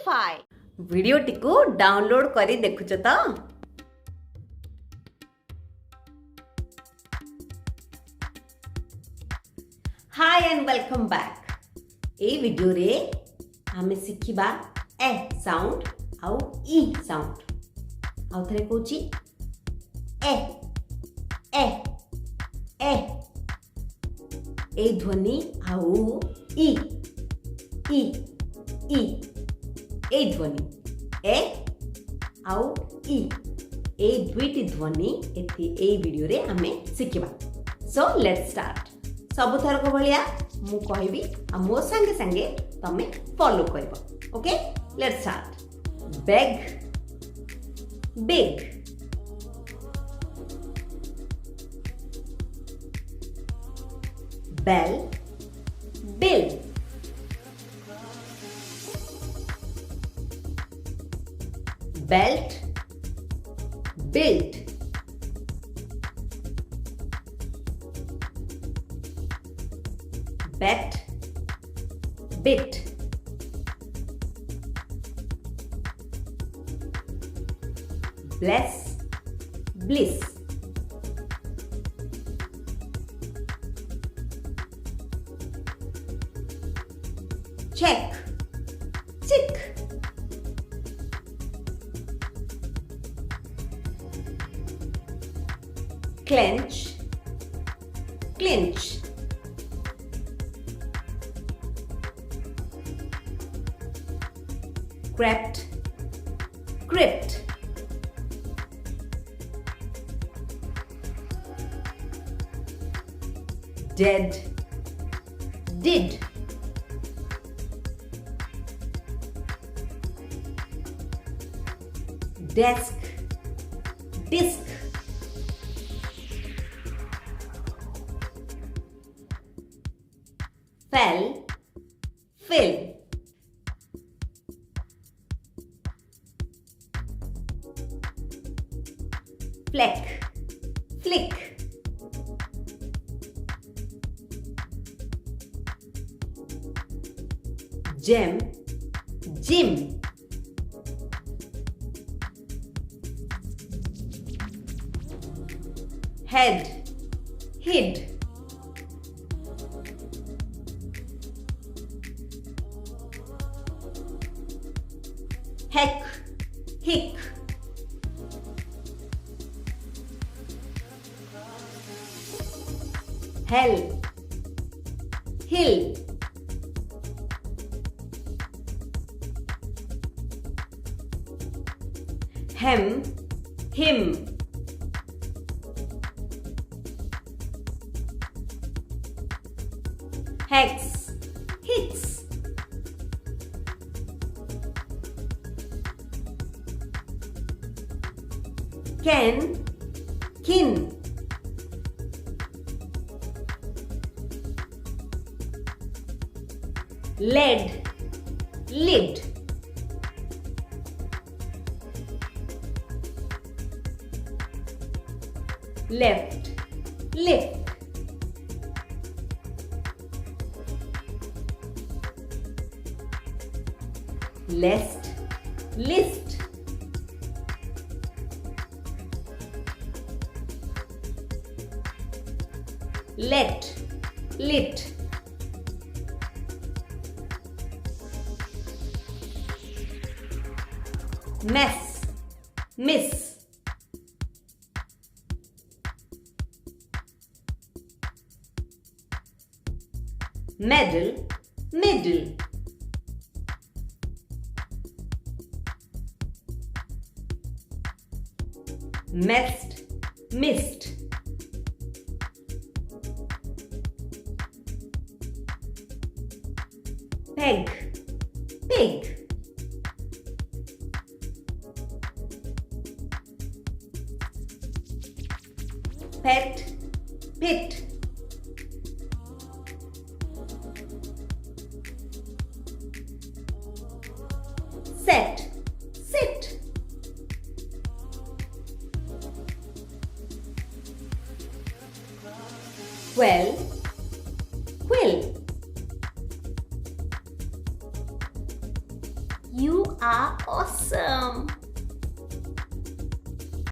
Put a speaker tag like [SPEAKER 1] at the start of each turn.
[SPEAKER 1] Wi-Fi भिडियोटी को download करी देखुछ तो हाय एंड वेलकम बैक ए वीडियो रे हमें सिखिबा ए साउंड आउ ई साउंड आउ थरे कोची ए ए ए ध्वनि आउ ई ई ई ए ध्वनि ए आउ ई ए दुईटी ध्वनि ए वीडियो रे हमें सिखिबा सो लेट्स स्टार्ट सब थरक भलिया मु कहबी आ मो संगे संगे तमे फॉलो करबो okay let's start bag big bell bill belt built bet bit bless bliss check chick clench clinch crept crypt dead did desk disc fell fill fleck flick gem gym head hid heck hick hell hill hem him hex hicks can kin lead lid left lift lest list let lit mess miss medal middle messed missed peg pig pet pit set sit quell quill You are awesome.